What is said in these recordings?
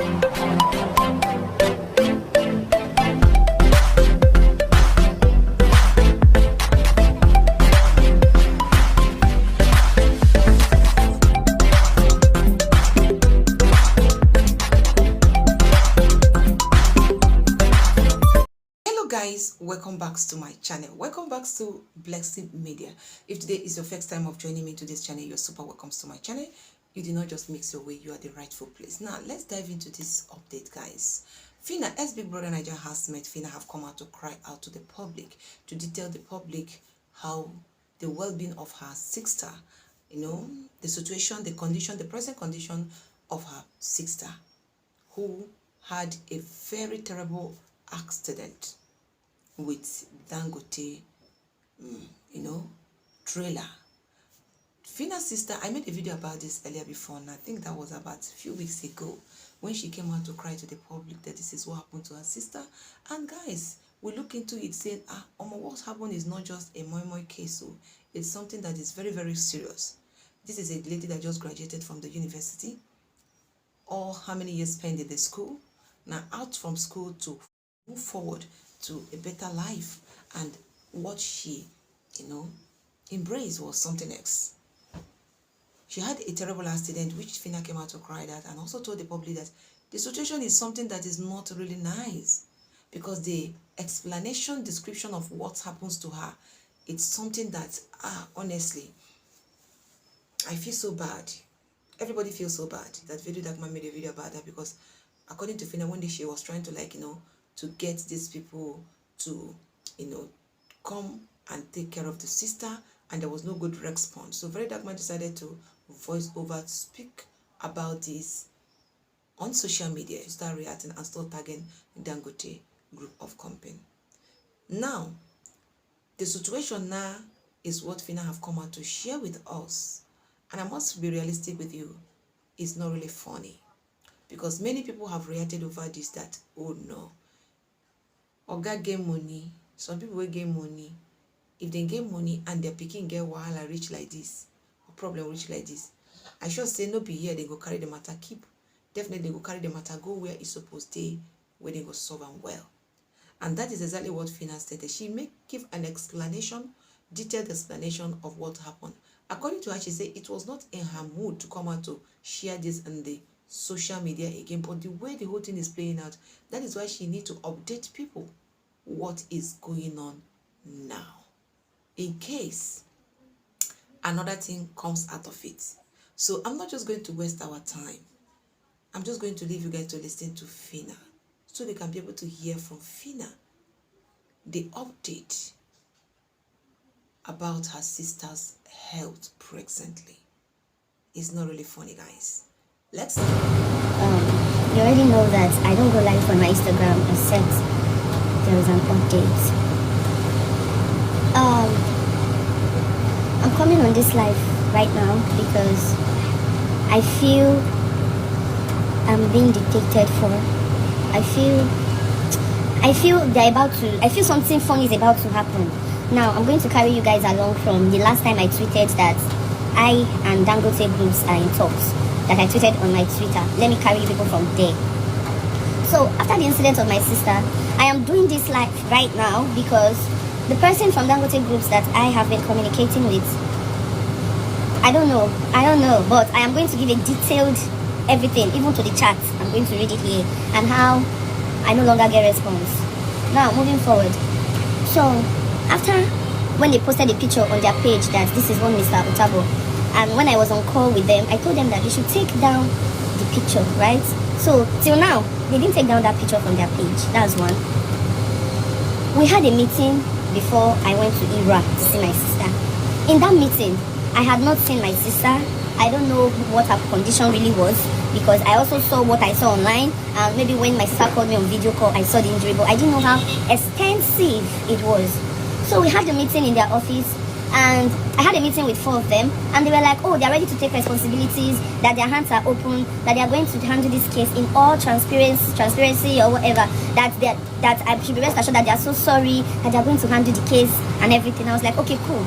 Guys, welcome back to my channel. Welcome back to Blessing Media. If today is your first time of joining me to this channel, you're super welcome to my channel. You did not just mix your way, you are the rightful place. Now let's dive into this update, guys. Phyna, as Big Brother Niger has met, Phyna have come out to cry out to the public, to detail the public how the well-being of her sister, the situation, the condition, the present condition of her sister, who had a very terrible accident with Dangote, trailer. Phyna's sister, I made a video about this earlier before, and I think that was about a few weeks ago when she came out to cry to the public that this is what happened to her sister. And guys, we look into it saying, what happened is not just a moi case, so it's something that is very, very serious. This is a lady that just graduated from the university, or how many years spent in the school, now out from school to move forward to a better life, and what she embraced was something else. She had a terrible accident which Phyna came out to cry at, and also told the public that the situation is something that is not really nice, because the description of what happens to her, it's something that honestly, I feel so bad. Everybody feels so bad. That Video Darkman made a video about that, because according to Phyna, one day she was trying to to get these people to, come and take care of the sister, and there was no good response. So Very Darkman decided to voice over to speak about this on social media, to start reacting and start tagging Dangote group of company. Now, the situation now is what Phyna have come out to share with us. And I must be realistic with you, it's not really funny. Because many people have reacted over this that, oh no, Oga get money. Some people will get money. If they get money and their pikin get wahala rich like this, or problem rich like this, I should say no be here, they go carry the matter keep. Definitely they go carry the matter, go where it's supposed to, where they go solve them well. And that is exactly what Phyna stated. She may give an explanation, detailed explanation of what happened. According to her, she said it was not in her mood to come out to share this on the social media again, but the way the whole thing is playing out, that is why she needs to update people what is going on now, in case another thing comes out of it. So I'm not just going to waste our time. I'm just going to leave you guys to listen to Phyna, so they can be able to hear from Phyna the update about her sister's health presently. It's not really funny, guys. Let's see. You already know that I don't go live on my Instagram except there is an update. I'm coming on this live right now because I feel I'm being dictated for. I feel something funny is about to happen. Now I'm going to carry you guys along from the last time I tweeted that I and Dangote groups are in talks, that I tweeted on my Twitter. Let me carry you people from there. So after the incident of my sister, I am doing this live right now because the person from Dangote groups that I have been communicating with, I don't know, but I am going to give a detailed everything, even to the chat. I'm going to read it here, and how I no longer get response. Now moving forward, so after when they posted a picture on their page that this is one Mr. Otabo, and when I was on call with them, I told them that they should take down the picture, right? So till now they didn't take down that picture from their page. That's one. We had a meeting before I went to Ira to see my sister. In that meeting, I had not seen my sister. I don't know what her condition really was, because I also saw what I saw online, and maybe when my sister called me on video call, I saw the injury, but I didn't know how extensive it was. So we had the meeting in their office, and I had a meeting with 4 of them, and they were like, oh, they're ready to take responsibilities, that their hands are open, that they are going to handle this case in all transparency or whatever, that I should be rest assured that they are so sorry, that they are going to handle the case and everything. I was like, okay, cool.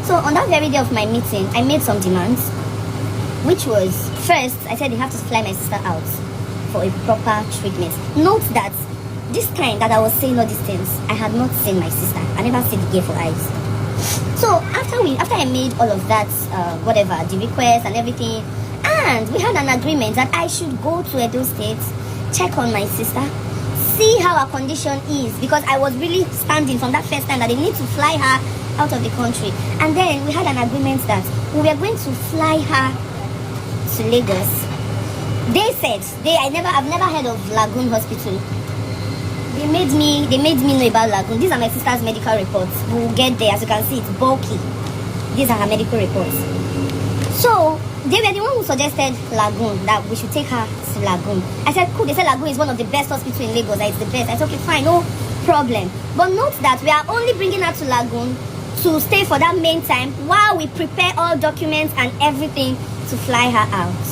So on that very day of my meeting, I made some demands, which was, first, I said they have to fly my sister out. for a proper treatment. Note that this time that I was saying all these things, I had not seen my sister. I never seen the girl for eyes. So after I made all of that, whatever, the request and everything, and we had an agreement that I should go to Edo State, check on my sister, see how her condition is, because I was really standing from that first time that they need to fly her out of the country. And then we had an agreement that we were going to fly her to Lagos. They said I've never heard of Lagoon Hospital. They made me know about Lagoon. These are my sister's medical reports. We'll get there. As you can see, it's bulky. These are her medical reports. So they were the one who suggested Lagoon, that we should take her to Lagoon. I said, cool. They said Lagoon is one of the best hospitals in Lagos. It's the best. I said, okay, fine, no problem. But note that we are only bringing her to Lagoon to stay for that main time while we prepare all documents and everything to fly her out.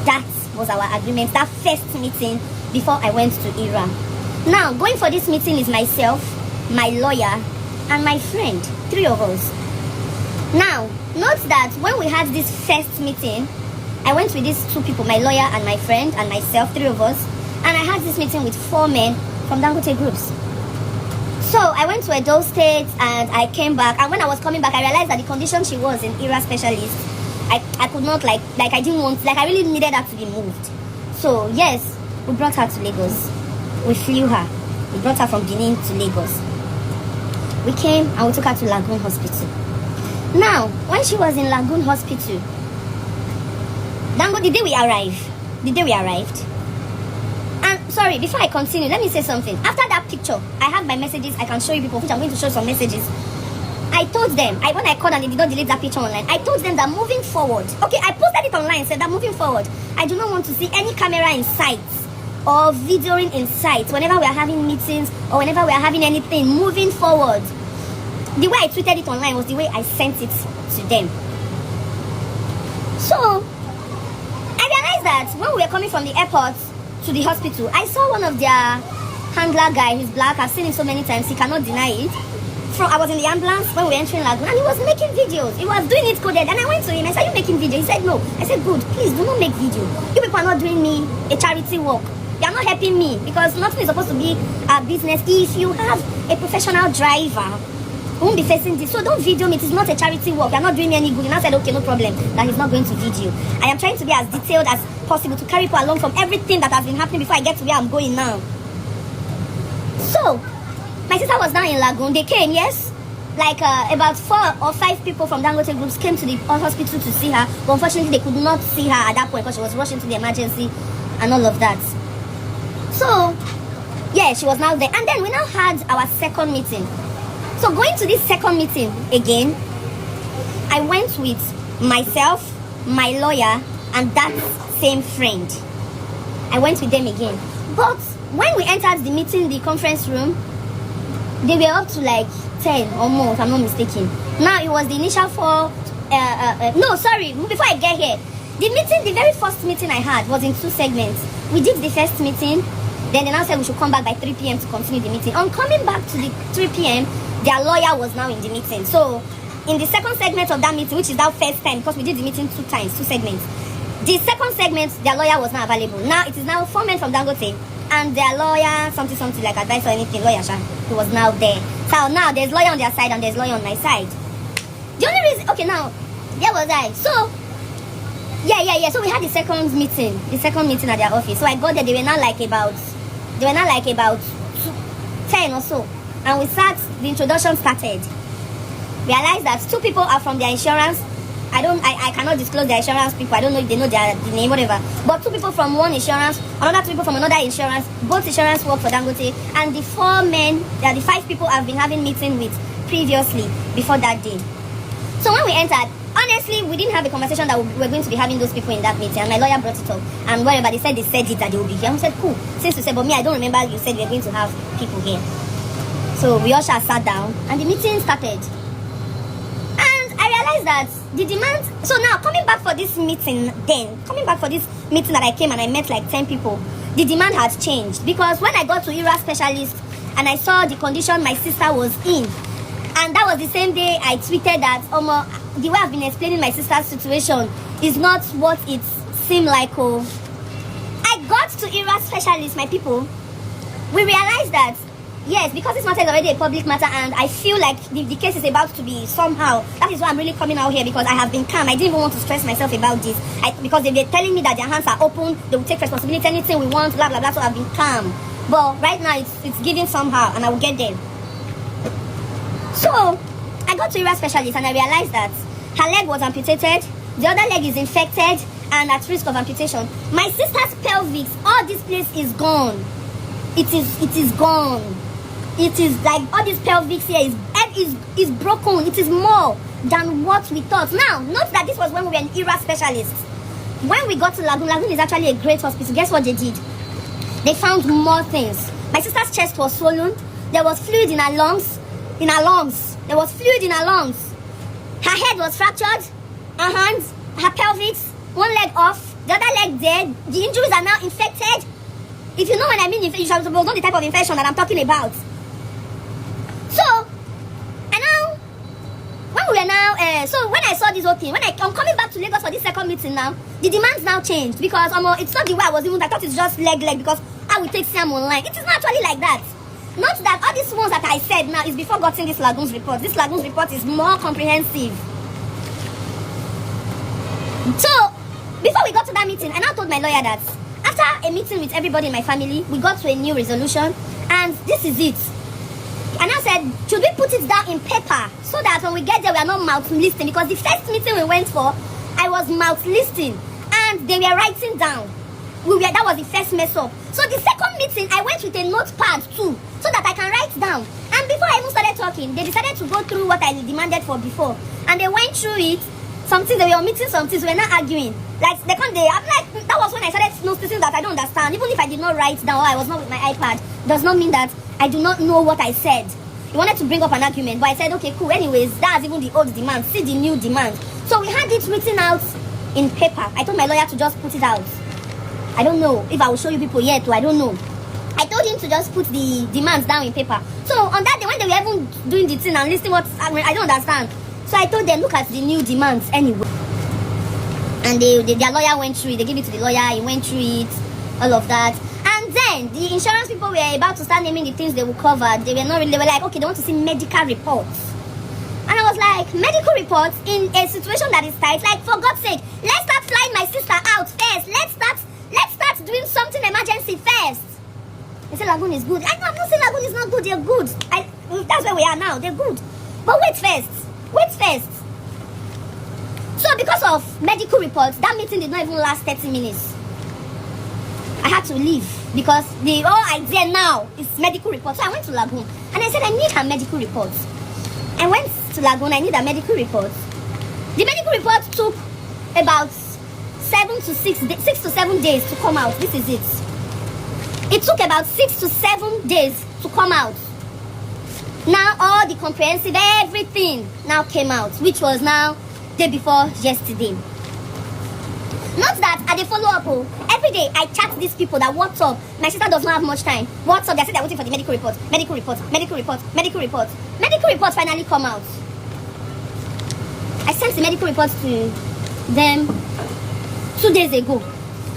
That was our agreement. That first meeting before I went to Iran. Now, going for this meeting is myself, my lawyer, and my friend. 3 of us. Now, note that when we had this first meeting, I went with these 2 people, my lawyer and my friend and myself, 3 of us, and I had this meeting with 4 men from Dangote Groups. So I went to Edo State and I came back, and when I was coming back, I realized that the condition she was in ERA specialist, I could not I really needed her to be moved. So yes, we brought her to Lagos. We flew her. We brought her from Benin to Lagos. We came and we took her to Lagoon Hospital. Now, when she was in Lagoon Hospital, the day we arrived, and sorry, before I continue, let me say something. After that picture, I have my messages. I can show you people, which I'm going to show some messages. I told them, when I called and they did not delete that picture online, I told them that moving forward, okay, I posted it online, said that moving forward, I do not want to see any camera in sight or videoing in sight whenever we are having meetings or whenever we are having anything moving forward. The way I tweeted it online was the way I sent it to them. So I realized that when we were coming from the airport to the hospital, I saw one of their handler guy. He's black. I've seen him so many times, he cannot deny it. I was in the ambulance when we were entering Lagoon, and he was making videos. He was doing it coded, and I went to him. I said, "Are you making video?" He said, "No." I said, "Good. Please do not make video. You people are not doing me a charity work. You are not helping me, because nothing is supposed to be a business. If you have a professional driver, who won't be facing this. So don't video me. It is not a charity work. You are not doing me any good." And I said, "Okay, no problem. That he's not going to video. I am trying to be as detailed as possible to carry people along from everything that has been happening before I get to where I'm going now." So my sister was down in Lagoon. They came, yes. About 4 or 5 people from Dangote Groups came to the hospital to see her. But unfortunately, they could not see her at that point because she was rushing to the emergency and all of that. So, yeah, she was now there. And then we now had our second meeting. So going to this second meeting again, I went with myself, my lawyer, and that same friend. I went with them again. But when we entered the meeting, the conference room, they were up to 10 or more, if I'm not mistaken. Now it was the initial 4. No, sorry, before I get here, the very first meeting I had was in 2 segments. We did the first meeting, then they now said we should come back by 3 p.m. to continue the meeting. On coming back to the 3 p.m., their lawyer was now in the meeting. So in the second segment of that meeting, which is our first time, because we did the meeting 2 times, 2 segments, the second segment, their lawyer was not available. Now it is now 4 men from Dangote and their lawyer, something like advice or anything, lawyer Sha, who was now there. So now there's lawyer on their side and there's lawyer on my side. The only reason, okay, now there was I. So yeah. So we had the second meeting at their office. So I got there. They were now about 10 or so, and we sat. The introduction started. Realized that 2 people are from their insurance. I cannot disclose their insurance people. I don't know if they know the name, whatever. But 2 people from one insurance, another 2 people from another insurance. Both insurance work for Dangote, and the 4 men, the 5 people I've been having meeting with previously before that day. So when we entered, honestly, we didn't have a conversation that we were going to be having those people in that meeting. And my lawyer brought it up, and wherever they said it that they will be here. And we said, cool. Since we said, but me, I don't remember you said we were going to have people here. So we all sat down, and the meeting started. I realized that the demand, so now coming back for this meeting that I came and I met 10 people, the demand has changed, because when I got to ERA specialist and I saw the condition my sister was in, and that was the same day I tweeted that the way I've been explaining my sister's situation is not what it seemed like. I got to ERA specialist, my people, we realized that yes, because this matter is already a public matter and I feel like the case is about to be somehow. That is why I'm really coming out here, because I have been calm. I didn't even want to stress myself about this. Because they were telling me that their hands are open, they will take responsibility, anything we want, blah blah blah. So I've been calm. But right now it's giving somehow, and I will get there. So I got to ERA specialist and I realized that her leg was amputated, the other leg is infected and at risk of amputation. My sister's pelvis, all this place is gone. It is gone. It is like all this pelvic here is broken. It is more than what we thought. Now, note that this was when we were an ERA specialist. When we got to Lagoon is actually a great hospital. Guess what they did? They found more things. My sister's chest was swollen. There was fluid in her lungs. There was fluid in her lungs. Her head was fractured. Her hands, her pelvis, one leg off, the other leg dead. The injuries are now infected. If you know what I mean, you should know the type of infection that I'm talking about. So, and now, when I saw this whole thing, I'm coming back to Lagos for this second meeting now, the demands now changed, because it's not the way I thought it's just leg, because I will take Sam online. It is not actually like that. Not that all these ones that I said now is before getting this Lagoon's report. This Lagoon's report is more comprehensive. So, before we got to that meeting, I now told my lawyer that after a meeting with everybody in my family, we got to a new resolution, and this is it. And I said, should we put it down in paper so that when we get there, we are not mouth listing? Because the first meeting we went for, I was mouth listing, and they were writing down. That was the first mess up. So the second meeting, I went with a notepad too, so that I can write down. And before I even started talking, they decided to go through what I demanded for before, and they went through it. Some things, they were omitting some things, we were not arguing. I'm like, that was when I started noticing that I don't understand. Even if I did not write down or I was not with my iPad, does not mean that I do not know what I said. He wanted to bring up an argument, but I said, okay, cool. Anyways, that's even the old demand. See the new demand. So we had it written out in paper. I told my lawyer to just put it out. I don't know if I will show you people yet, or I don't know. I told him to just put the demands down in paper. So on that day, when they were even doing the thing and listening I don't understand. So I told them, look at the new demands anyway. And their lawyer went through it. They gave it to the lawyer. He went through it, all of that. And then the insurance people were about to start naming the things they would cover. They were like, okay, they want to see medical reports. And I was like, medical reports in a situation that is tight? Like, for God's sake, let's start flying my sister out first. Let's start doing something emergency first. They said Lagoon is good. I'm not saying Lagoon is not good. They're good. That's where we are now. They're good. But wait first. So because of medical reports, that meeting did not even last 30 minutes. I had to leave because the whole idea now is medical reports. So I went to Lagoon and I said I need her medical reports. I went to Lagoon, I need her medical reports. The medical reports took about 6 to 7 days to come out. This is it. It took about 6 to 7 days to come out. Now all the comprehensive, everything now came out, which was now day before yesterday. Not that I dey follow up. Every day I chat these people that what's up. My sister does not have much time. What's up? They said they're waiting for the medical report. Medical reports finally come out. I sent the medical reports to them 2 days ago.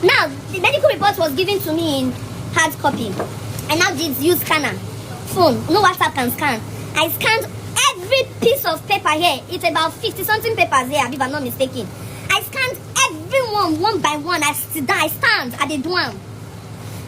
Now the medical report was given to me in hard copy. I now did use scanner. Phone, no WhatsApp can scan. I scanned every piece of paper here. It's about 50 something papers here, if I'm not mistaken. I scanned everyone one by one. I stand at the dorm.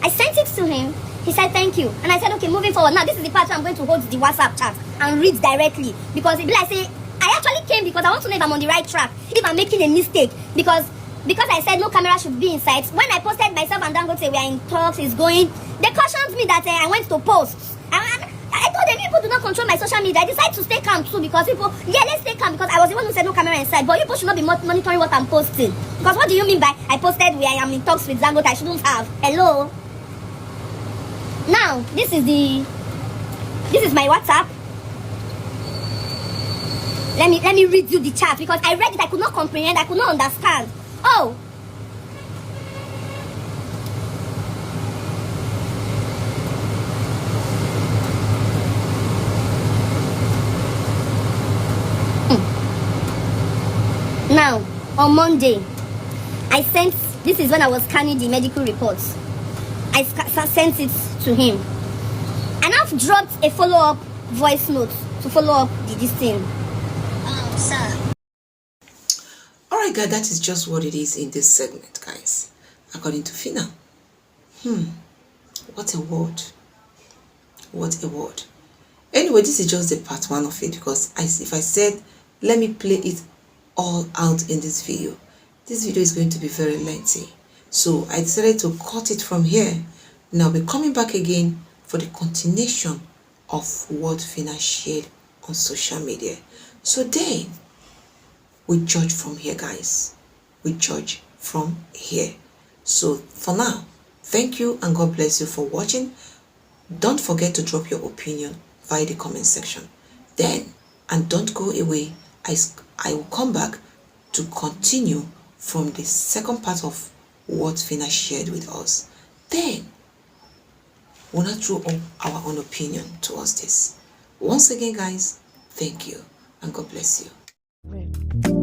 I sent it to him. He said thank you, and I said okay, moving forward. Now this is the part where I'm going to hold the WhatsApp chat and read directly, because it be like say I actually came because I want to know if I'm on the right track, if I'm making a mistake, because I said no camera should be in sight. When I posted myself and Dangote, we are in talks, it's going, they cautioned me that I went to post. I told them people do not control my social media. I decided to stay calm too, because people, let's stay calm, because I was the one who said no camera inside. But people should not be monitoring what I'm posting. Because what do you mean by I posted where I am in talks with Dangote? I shouldn't have. Hello. Now this is my WhatsApp. Let me read you the chat, because I read it, I could not comprehend, I could not understand. Oh. Now, on Monday, this is when I was scanning the medical reports. I sent it to him. And I've dropped a follow-up voice note to follow up this thing. Sir. Alright guys, that is just what it is in this segment, guys. According to Phyna. What a word. What a word. Anyway, this is just the part one of it, because if I said let me play it all out in this video is going to be very lengthy. So I decided to cut it from here. Now I'll be coming back again for the continuation of what Phyna shared on social media. So then we judge from here, guys. We judge from here. So for now, thank you and God bless you for watching. Don't forget to drop your opinion via the comment section. Then, and don't go away, I will come back to continue from the second part of what Phyna shared with us. Then, we'll not throw up our own opinion towards this. Once again, guys, thank you and God bless you.